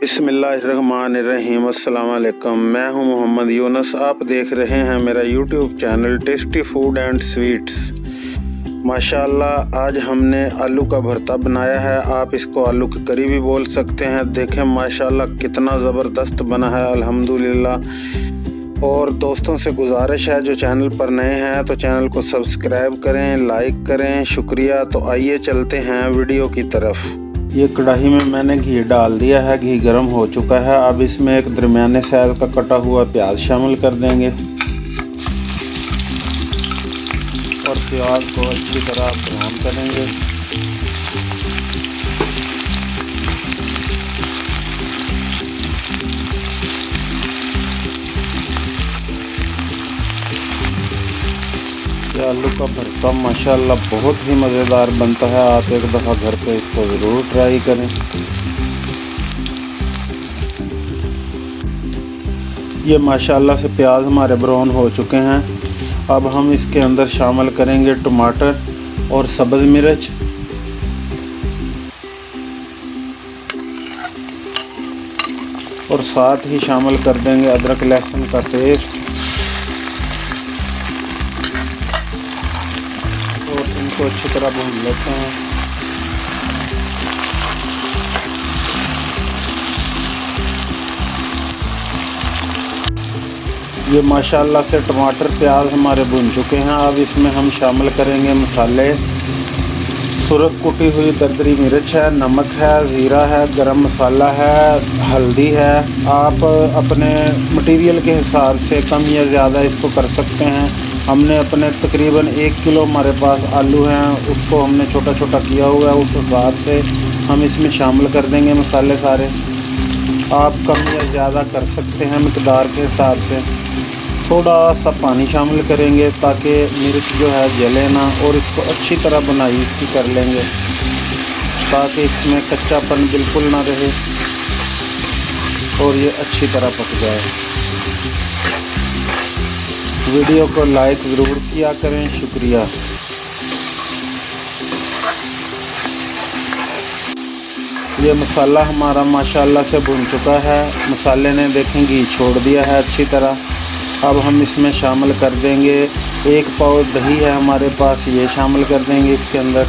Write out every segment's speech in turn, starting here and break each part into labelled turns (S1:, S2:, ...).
S1: बिस्मिल्लाहिर्रहमानिर्रहीम। अस्सलाम वालेकुम। मैं हूं मोहम्मद यूनुस। आप देख रहे हैं मेरा YouTube channel tasty food and sweets. माशाल्लाह आज हमने आलू का भरता बनाया है। आप इसको आलू की करी भी बोल सकते हैं। देखें माशाल्लाह कितना ज़बरदस्त बना है अल्हम्दुलिल्लाह। और दोस्तों से गुजारिश है जो चैनल पर नए हैं तो चैनल को सब्सक्राइब करें, लाइक करें, शुक्रिया। तो आइए चलते हैं वीडियो की तरफ। ये कढ़ाई में मैंने घी डाल दिया है, घी गर्म हो चुका है। अब इसमें एक दरमियाने साइज का कटा हुआ प्याज शामिल कर देंगे और प्याज को अच्छी तरह ब्राउन करेंगे। ये आलू का भरता माशाल्लाह बहुत ही मज़ेदार बनता है। आप एक दफ़ा घर पे इसको ज़रूर ट्राई करें। ये माशाल्लाह से प्याज हमारे ब्राउन हो चुके हैं। अब हम इसके अंदर शामिल करेंगे टमाटर और सब्ज़ मिर्च और साथ ही शामिल कर देंगे अदरक लहसुन का पेस्ट और इनको अच्छी तरह भून लेते हैं। ये माशाल्लाह से टमाटर प्याज हमारे भुन चुके हैं। अब इसमें हम शामिल करेंगे मसाले। सुरख कुटी हुई दरदरी मिर्च है, नमक है, ज़ीरा है, गरम मसाला है, हल्दी है। आप अपने मटेरियल के हिसाब से कम या ज़्यादा इसको कर सकते हैं। हमने अपने तकरीबन 1 किलो हमारे पास आलू हैं, उसको हमने छोटा छोटा किया हुआ है। उस हिसाब से हम इसमें शामिल कर देंगे मसाले सारे। आप कम या ज़्यादा कर सकते हैं मिक़दार के हिसाब से। थोड़ा सा पानी शामिल करेंगे ताकि मिर्च जो है जले ना, और इसको अच्छी तरह बुनाई इसकी कर लेंगे ताकि इसमें कच्चापन बिल्कुल ना रहे और ये अच्छी तरह पक जाए। वीडियो को लाइक ज़रूर किया करें, शुक्रिया। ये मसाला हमारा माशाल्लाह से भुन चुका है। मसाले ने देखें घी छोड़ दिया है अच्छी तरह। अब हम इसमें शामिल कर देंगे 1 पाव दही है हमारे पास, ये शामिल कर देंगे इसके अंदर।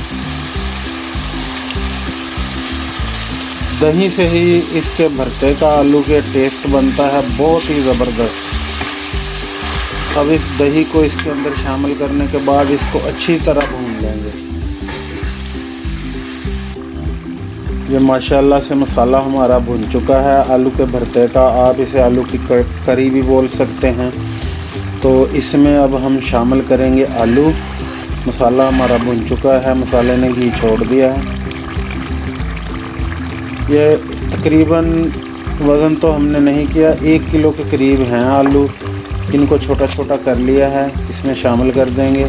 S1: दही से ही इसके भरते का आलू के टेस्ट बनता है बहुत ही ज़बरदस्त। अब इस दही को इसके अंदर शामिल करने के बाद इसको अच्छी तरह भून लेंगे। ये माशाल्लाह से मसाला हमारा भुन चुका है आलू के भरते का। आप इसे आलू की करी भी बोल सकते हैं। तो इसमें अब हम शामिल करेंगे आलू। मसाला हमारा भुन चुका है, मसाले ने घी छोड़ दिया है। ये तकरीबन वज़न तो हमने नहीं किया, 1 किलो के करीब हैं आलू। इनको छोटा छोटा कर लिया है, इसमें शामिल कर देंगे।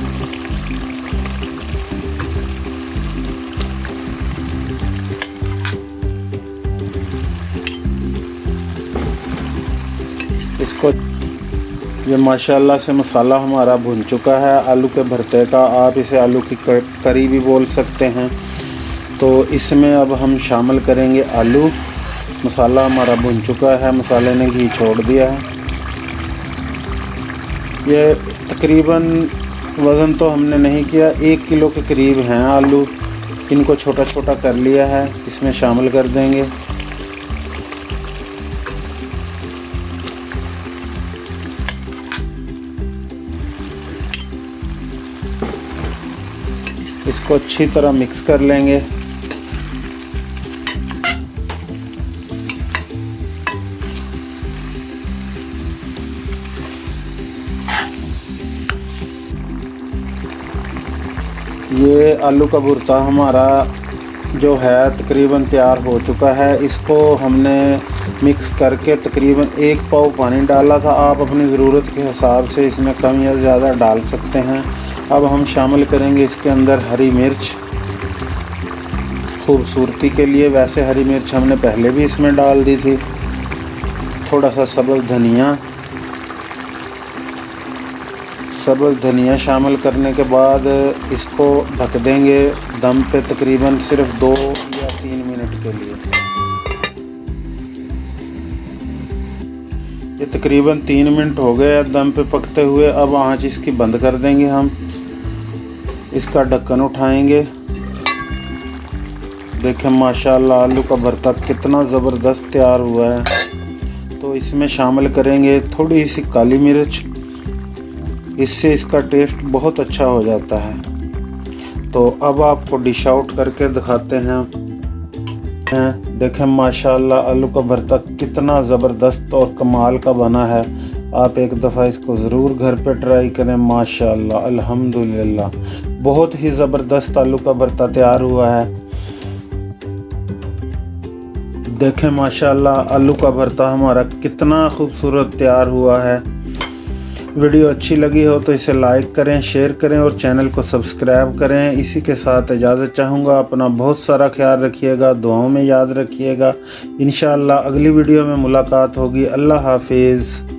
S1: इसको ये माशाल्लाह से मसाला हमारा भुन चुका है आलू के भरते का। आप इसे आलू की करी भी बोल सकते हैं। तो इसमें अब हम शामिल करेंगे आलू। मसाला हमारा भुन चुका है, मसाले ने घी छोड़ दिया है। ये तकरीबन वज़न तो हमने नहीं किया, 1 किलो के करीब हैं आलू। इनको छोटा छोटा कर लिया है, इसमें शामिल कर देंगे। इसको अच्छी तरह मिक्स कर लेंगे। ये आलू का भुर्ता हमारा जो है तकरीबन तैयार हो चुका है। इसको हमने मिक्स करके तकरीबन 1 पाव पानी डाला था। आप अपनी ज़रूरत के हिसाब से इसमें कम या ज़्यादा डाल सकते हैं। अब हम शामिल करेंगे इसके अंदर हरी मिर्च खूबसूरती के लिए। वैसे हरी मिर्च हमने पहले भी इसमें डाल दी थी। थोड़ा सा सब्ज़ धनिया शामिल करने के बाद इसको ढक देंगे दम पे तकरीबन सिर्फ 2 या 3 मिनट के लिए। ये तकरीबन 3 मिनट हो गए दम पे पकते हुए। अब आंच इसकी बंद कर देंगे हम। इसका ढक्कन उठाएंगे। देखें माशाल्लाह आलू का भरता कितना ज़बरदस्त तैयार हुआ है। तो इसमें शामिल करेंगे थोड़ी सी काली मिर्च, इससे इसका टेस्ट बहुत अच्छा हो जाता है। तो अब आपको डिश आउट करके दिखाते हैं। देखें माशाल्लाह आलू का भरता कितना ज़बरदस्त और कमाल का बना है। आप एक दफ़ा इसको ज़रूर घर पे ट्राई करें। माशाल्लाह अल्हम्दुलिल्लाह बहुत ही ज़बरदस्त आलू का भरता तैयार हुआ है। देखें माशाल्लाह आलू का भरता हमारा कितना खूबसूरत तैयार हुआ है। वीडियो अच्छी लगी हो तो इसे लाइक करें, शेयर करें और चैनल को सब्सक्राइब करें। इसी के साथ इजाज़त चाहूँगा। अपना बहुत सारा ख्याल रखिएगा, दुआओं में याद रखिएगा। इंशाअल्लाह अगली वीडियो में मुलाकात होगी। अल्लाह हाफिज़।